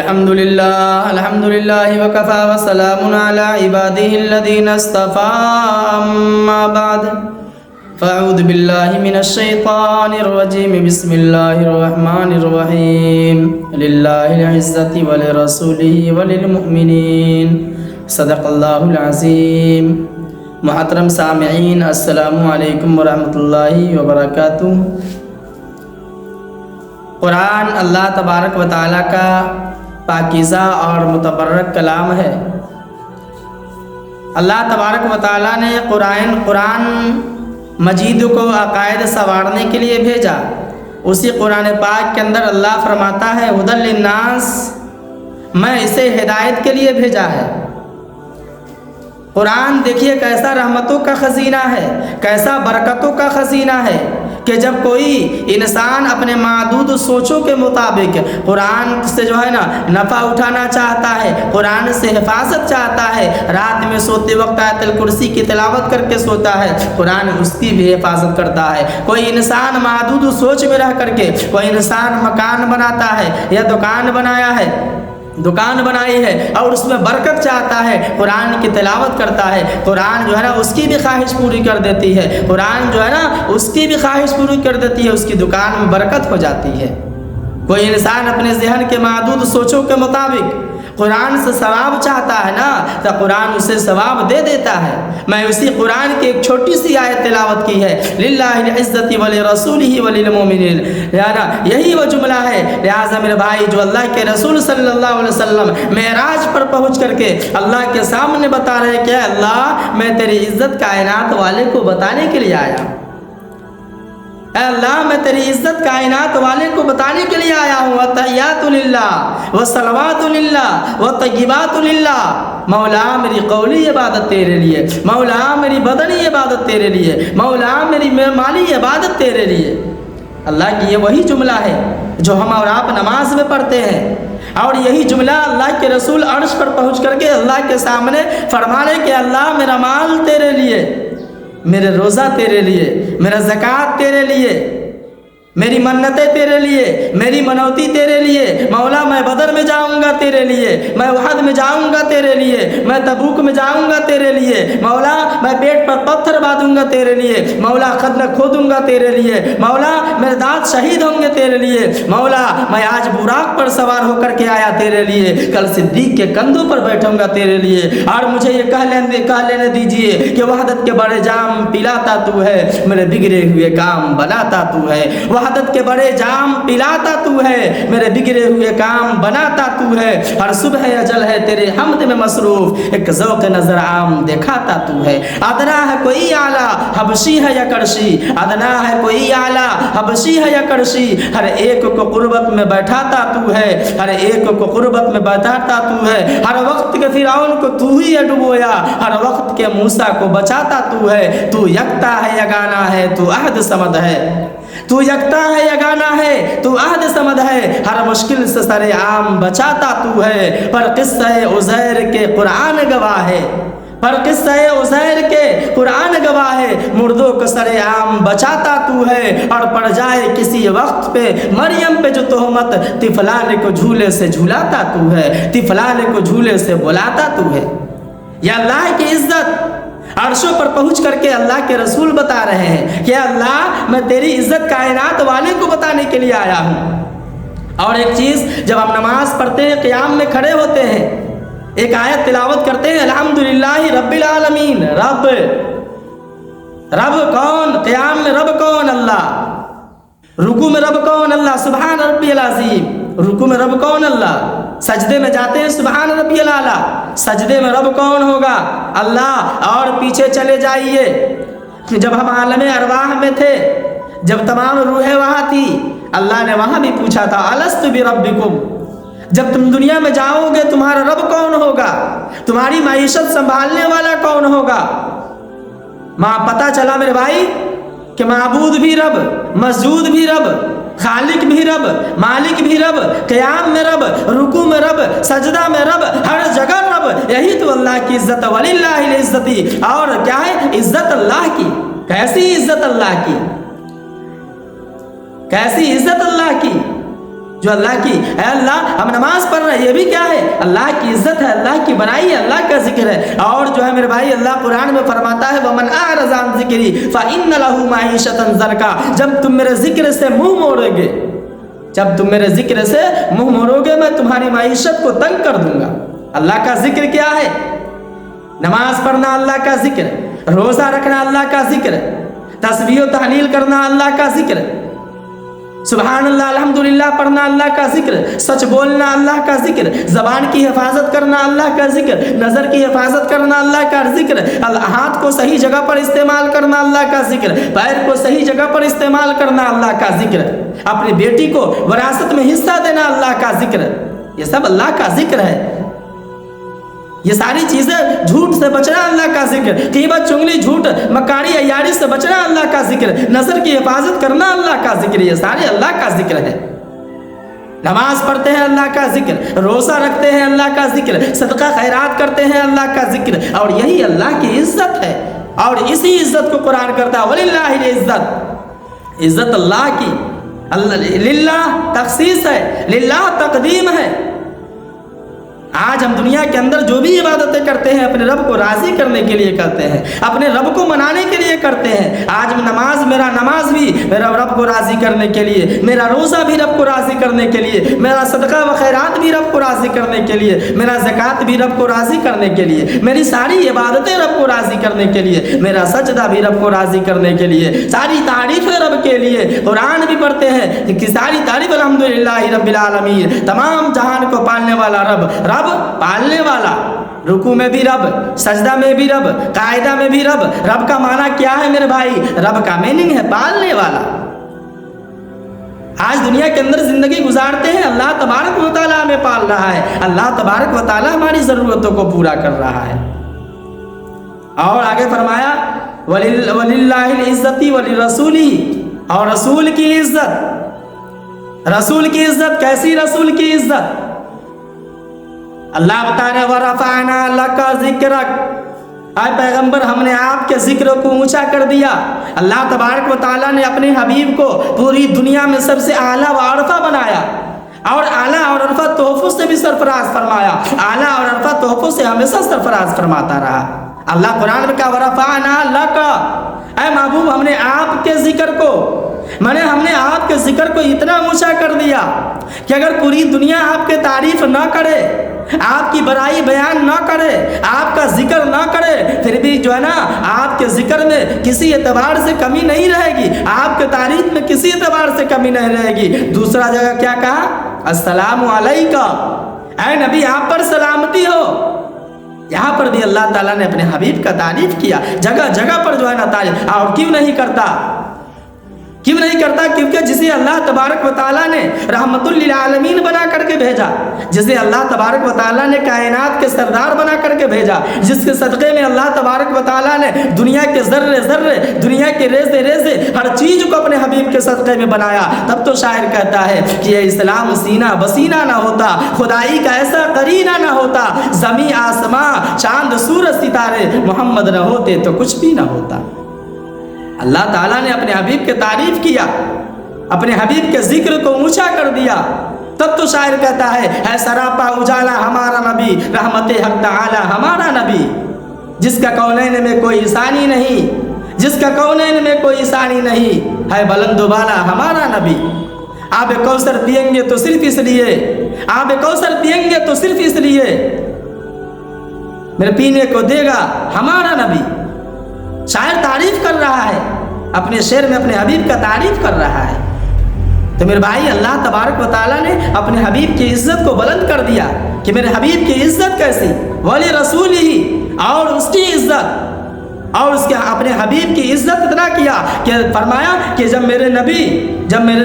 الحمد لله وكفى وسلام على عباده الذين اصطفى أما بعد فأعوذ بالله من الشيطان الرجيم بسم الله الرحمن الرحيم لله العزة ولرسوله وللمؤمنين صدق الله العظيم. محترم سامعین، السلام علیکم ورحمۃ اللہ وبرکاتہ. قرآن اللہ تبارک و تعالیٰ کا پاکیزہ اور متبرک کلام ہے. اللہ تبارک و تعالیٰ نے قرآن مجید کو عقائد سنوارنے کے لیے بھیجا. اسی قرآن پاک کے اندر اللہ فرماتا ہے ہدی للناس، میں اسے ہدایت کے لیے بھیجا ہے. قرآن دیکھیے کیسا رحمتوں کا خزینہ ہے، کیسا برکتوں کا خزینہ ہے کہ جب کوئی انسان اپنے محدود سوچوں کے مطابق قرآن سے نفع اٹھانا چاہتا ہے، قرآن سے حفاظت چاہتا ہے، رات میں سوتے وقت آیت الکرسی کی تلاوت کر کے سوتا ہے، قرآن اس کی بھی حفاظت کرتا ہے. کوئی انسان محدود سوچ میں رہ کر کے کوئی انسان مکان بناتا ہے یا دکان بنائی ہے اور اس میں برکت چاہتا ہے، قرآن کی تلاوت کرتا ہے، قرآن اس کی بھی خواہش پوری کر دیتی ہے. قرآن اس کی بھی خواہش پوری کر دیتی ہے، اس کی دکان میں برکت ہو جاتی ہے. کوئی انسان اپنے ذہن کے محدود سوچوں کے مطابق قرآن سے ثواب چاہتا ہے نا، تو قرآن اسے ثواب دے دیتا ہے. میں اسی قرآن کی ایک چھوٹی سی آیت تلاوت کی ہے، للہ العزت ولرسولہ وللمؤمنین. یہی وہ جملہ ہے. لہٰذا میرے بھائی، جو اللہ کے رسول صلی اللہ علیہ وسلم معراج پر پہنچ کر کے اللہ کے سامنے بتا رہے کہ اللہ میں تیری عزت کائنات والے کو بتانے کے لیے آیا. اے اللہ میں تیری عزت کائنات والے کو بتانے کے لیے آیا ہوں. وتحیات للہ وصلوات للہ وطیبات للہ. مولا میری قولی عبادت تیرے لیے، مولا میری بدنی عبادت تیرے لیے، مولا میری مالی عبادت تیرے لیے. اللہ کی یہ وہی جملہ ہے جو ہم اور آپ نماز میں پڑھتے ہیں، اور یہی جملہ اللہ کے رسول عرش پر پہنچ کر کے اللہ کے سامنے فرمانے کہ اللہ میرا مال تیرے لیے، میرے روزہ تیرے لیے، میرا زکوٰۃ تیرے لیے، میری منتیں تیرے لیے، میری منوتی تیرے لیے. مولا میں بدر میں جاؤں گا تیرے لیے، میں احد میں جاؤں گا تیرے لیے، میں تبوک میں جاؤں گا تیرے لیے. مولا میں پیٹ پر پتھر باندھوں گا تیرے لیے. مولا خندق کھودوں گا تیرے لیے. مولا میرے دانت شہید ہوں گے تیرے لیے. مولا میں آج براق پر سوار ہو کر کے آیا تیرے لیے، کل صدیق کے کندھوں پر بیٹھوں گا تیرے لیے. اور مجھے یہ کہہ لینے دیجئے کہ وحدت کے بڑے جام پلاتا تو ہے، میرے بگڑے ہوئے کام بناتا تو ہے. وحدت کے بڑے جام پلاتا تو ہے، میرے بگڑے ہوئے کام بناتا تو ہے. ہر صبح اجل ہے تیرے حمد میں مصروف، ایک ذوق نظر عام دکھاتا تو ہے. ادنا ہے کوئی اعلیٰ حبشی ہے یا کرشی، ادنا ہے کوئی اعلیٰ حبشی ہے یا کرشی. ہر ایک کو قربت میں بیٹھاتا تو ہے، ہر ایک کو قربت میں بیٹھاتا تو ہے. ہر وقت کے فرعون کو تو ہی ڈبویا، ہر وقت کے موسیٰ کو بچاتا تو ہے. تو یکتا ہے یگانا ہے، تو احد صمد ہے. تو یکتا ہے یگانا ہے، تو احد صمد ہے. ہر مشکل سے سر عام بچاتا تو ہے. پر قصہ عزیر کے قرآن گواہ ہے، پر قصہ عزیر کے قرآن گواہ ہے. مردوں کو سر عام بچاتا تو ہے، اور پڑ جائے کسی وقت پہ مریم پہ جو تہمت، طفلانے کو جھولے سے جھولاتا تو ہے، طفلانے کو جھولے سے بلاتا تو ہے. یا اللہ کی عزت عرشوں پر پہنچ کر کے اللہ کے رسول بتا رہے ہیں کہ اللہ میں تیری عزت کائنات والے کو بتانے کے لیے آیا ہوں. اور ایک چیز، جب ہم نماز پڑھتے ہیں، قیام میں کھڑے ہوتے ہیں، ایک آیت تلاوت کرتے ہیں الحمدللہ رب العالمین. رب کون؟ قیام میں رب کون؟ اللہ. رکوع میں رب کون؟ اللہ. سبحان ربی العظیم. رکوع میں رب کون؟ اللہ. سجدے میں جاتے ہیں سبحان ربی الاعلیٰ. سجدے میں رب کون ہوگا؟ اللہ. اور پیچھے چلے جائیے، جب ہم عالم ارواح میں تھے، جب تمام روحیں وہاں تھی، اللہ نے وہاں بھی پوچھا تھا الست بربکم. جب تم دنیا میں جاؤ گے تمہارا رب کون ہوگا؟ تمہاری معیشت سنبھالنے والا کون ہوگا؟ پتہ چلا میرے بھائی کہ معبود بھی رب، مسجود بھی رب، خالق بھی رب، مالک بھی رب، قیام میں رب، رکوع میں رب، سجدہ میں رب، ہر جگہ رب. یہی تو اللہ کی عزت. وللہ العزت. اور کیا ہے؟ عزت اللہ کی. کیسی عزت اللہ کی؟ کیسی عزت اللہ کی؟ جو اللہ کی، اے اللہ ہم نماز پڑھ رہے ہیں، یہ بھی کیا ہے؟ اللہ کی عزت ہے، اللہ کی بڑائی ہے، اللہ کا ذکر ہے۔ اور جو ہے میرے بھائی اللہ قرآن میں فرماتا ہے وَمَنْ أَعْرَضَ عَنْ ذِكْرِي فَإِنَّ لَهُ مَعِيشَةً ضَنْكًا، جب تم میرے ذکر سے منہ موڑو گے، جب تم میرے ذکر سے منہ موڑو گے میں تمہاری معیشت کو تنگ کر دوں گا۔ اللہ کا ذکر کیا ہے؟ نماز پڑھنا اللہ کا ذکر، روزہ رکھنا اللہ کا ذکر، تسبیح و تحلیل کرنا اللہ کا ذکر، سبحان اللہ الحمدللہ پڑھنا اللہ کا ذکر، سچ بولنا اللہ کا ذکر، زبان کی حفاظت کرنا اللہ کا ذکر، نظر کی حفاظت کرنا اللہ کا ذکر، ہاتھ کو صحیح جگہ پر استعمال کرنا اللہ کا ذکر، پیر کو صحیح جگہ پر استعمال کرنا اللہ کا ذکر، اپنی بیٹی کو وراثت میں حصہ دینا اللہ کا ذکر، یہ سب اللہ کا ذکر ہے۔ یہ ساری چیزیں، جھوٹ سے بچنا اللہ کا ذکر، غیبت چغلی جھوٹ مکاری عیاری سے بچنا اللہ کا ذکر، نظر کی حفاظت کرنا اللہ کا ذکر، یہ سارے اللہ کا ذکر ہے۔ نماز پڑھتے ہیں اللہ کا ذکر، روزہ رکھتے ہیں اللہ کا ذکر، صدقہ خیرات کرتے ہیں اللہ کا ذکر، اور یہی اللہ کی عزت ہے۔ اور اسی عزت کو قرآن کرتا ہے وَلِلَّهِ الْعِزَّةُ، عزت اللہ کی، للہ تخصیص ہے، للہ تقدیم ہے۔ آج ہم دنیا کے اندر جو بھی عبادتیں کرتے ہیں اپنے رب کو راضی کرنے کے لیے کرتے ہیں، اپنے رب کو منانے کے لیے کرتے ہیں۔ آج نماز، میرا نماز بھی میرا رب کو راضی کرنے کے لیے، میرا روزہ بھی رب کو راضی کرنے کے لیے، میرا صدقہ و خیرات بھی رب کو راضی کرنے کے لیے، میرا زکوٰۃ بھی رب کو راضی کرنے کے لیے، میری ساری عبادتیں رب کو راضی کرنے کے لیے، میرا سجدہ بھی رب کو راضی کرنے کے لیے، ساری تعریفیں رب کے لیے۔ قرآن بھی پڑھتے ہیں کہ ساری تعریف الحمدللہ رب العالمین، تمام جہان کو پالنے والا رب، رب پالنے والا، رکوع میں بھی رب، سجدہ میں بھی رب، قاعدہ میں بھی رب۔ رب کا معنی کیا ہے میرے بھائی؟ رب کا میننگ ہے پالنے والا۔ آج دنیا کے اندر زندگی گزارتے ہیں، اللہ تبارک و تعالیٰ ہمیں پال رہا ہے، اللہ تبارک و تعالیٰ ہماری ضرورتوں کو پورا کر رہا ہے۔ اور آگے فرمایا وَلِلَّهِ الْعِزَّةِ وَلِرَسُولِهِ، اور رسول کی عزت، رسول کی عزت کیسی؟ رسول کی عزت اللہ بتا رہے وَرَفَعْنَا لَكَ ذِكْرَكَ، اے پیغمبر ہم نے آپ کے ذکر کو اونچا کر دیا۔ اللہ تبارک و تعالیٰ نے اپنے حبیب کو پوری دنیا میں سب سے اعلیٰ و عرفہ بنایا، اور اعلیٰ اور عرفہ تحفوں سے بھی سرفراز فرمایا، اعلیٰ اور عرفہ تحفوں سے ہمیشہ سرفراز فرماتا رہا۔ اللہ قرآن میں کہا وَرَفَعْنَا لَكَ، اے محبوب ہم نے آپ کے ذکر کو، ہم نے آپ کے ذکر کو اتنا اونچا کر دیا کہ اگر پوری دنیا آپ کے تعریف نہ کرے، آپ کی بڑائی بیان نہ کرے، آپ کا ذکر نہ کرے، پھر بھی جو ہے نا آپ کے ذکر میں کسی اعتبار سے کمی نہیں رہے گی، آپ کے تعریف میں کسی اعتبار سے کمی نہیں رہے گی۔ دوسرا جگہ کیا کہا؟ السلام علیکہ، اے نبی آپ پر سلامتی ہو۔ یہاں پر بھی اللہ تعالیٰ نے اپنے حبیب کا تعریف کیا، جگہ جگہ پر جو ہے نا تعریف۔ اور کیوں نہیں کرتا؟ کیوں نہیں کرتا؟ کیونکہ جسے اللہ تبارک و تعالیٰ نے رحمت للعالمین بنا کر کے بھیجا، جسے اللہ تبارک و تعالیٰ نے کائنات کے سردار بنا کر کے بھیجا، جس کے صدقے میں اللہ تبارک و تعالیٰ نے دنیا کے ذرے ذرے، دنیا کے ریزے ریزے، ہر چیز کو اپنے حبیب کے صدقے میں بنایا، تب تو شاعر کہتا ہے کہ یہ اسلام سینہ بسینہ نہ ہوتا، خدائی کا ایسا قرینہ نہ ہوتا، زمین آسماں چاند سورج ستارے محمد نہ ہوتے تو کچھ بھی نہ ہوتا۔ اللہ تعالیٰ نے اپنے حبیب کے تعریف کیا، اپنے حبیب کے ذکر کو اونچا کر دیا، تب تو شاعر کہتا ہے سراپا اجالا ہمارا نبی، رحمت حق تعالی ہمارا نبی، جس کا کونین میں کوئی ثانی نہیں، جس کا کونین میں کوئی ثانی نہیں، ہے بلند و بالا ہمارا نبی۔ آب کوثر پئیں گے تو صرف اس لیے، آب کوثر پئیں گے تو صرف اس لیے میرے پینے کو دے گا ہمارا نبی۔ شاعر تعریف کر رہا ہے، اپنے شعر میں اپنے حبیب کا تعریف کر رہا ہے۔ تو میرے بھائی اللہ تبارک و تعالیٰ نے اپنے حبیب کی عزت کو بلند کر دیا کہ میرے حبیب کی عزت کیسی، ولی رسول ہی، اور اس کی عزت، اور اس کے اپنے حبیب کی عزت اتنا کیا کہ فرمایا کہ جب میرے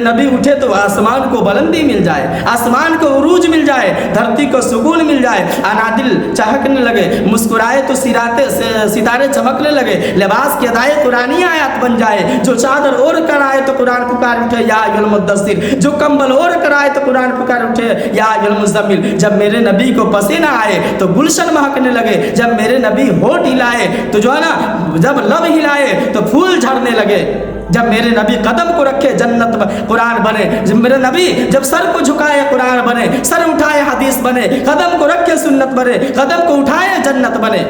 نبی اٹھے تو آسمان کو بلندی مل جائے، آسمان کو عروج مل جائے، دھرتی کو سکون مل جائے، انادل چہکنے لگے، مسکرائے تو ستارے چمکنے لگے، لباس کی ادائے قرآنی آیات بن جائے، جو چادر اوڑھ کر آئے تو قرآن پکار اٹھے یا ایھا المدثر، جو کمبل اوڑھ کر آئے تو قرآن پکار اٹھے یا ایھا المزمل۔ جب میرے نبی کو پسینہ آئے تو گلشن مہکنے لگے، جب میرے نبی ہونٹ ہلائے تو جو ہے نا، جب لب ہلائے تو پھول جھڑنے لگے۔ جب میرے نبی قدم کو رکھے جنت قرآن بنے، جب میرے نبی جب سر کو جھکائے قرآن بنے، سر اٹھائے حدیث بنے، قدم کو رکھے سنت بنے، قدم کو اٹھائے جنت بنے۔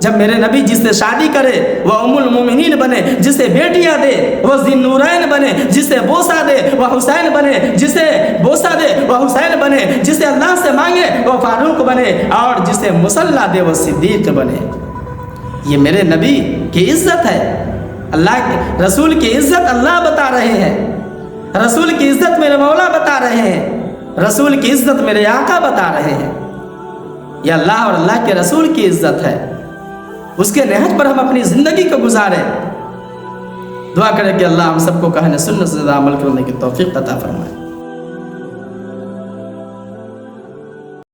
جب میرے نبی جس سے شادی کرے وہ ام المومنین بنے، جسے بیٹیاں دے وہ ذی النورین بنے، جسے بوسہ دے وہ حسین بنے، جسے بوسہ دے وہ حسین بنے، جسے اللہ سے مانگے وہ فاروق بنے، اور جسے مصلی دے وہ صدیق بنے۔ یہ میرے نبی کی عزت ہے، اللہ کے رسول کی عزت اللہ بتا رہے ہیں، رسول کی عزت میرے مولا بتا رہے ہیں، رسول کی عزت میرے آقا بتا رہے ہیں۔ یہ اللہ اور اللہ کے رسول کی عزت ہے، اس کے نہج پر ہم اپنی زندگی کو گزاریں۔ دعا کریں کہ اللہ ہم سب کو کہنے سنت سے زیادہ عمل کرنے کی توفیق عطا فرمائے۔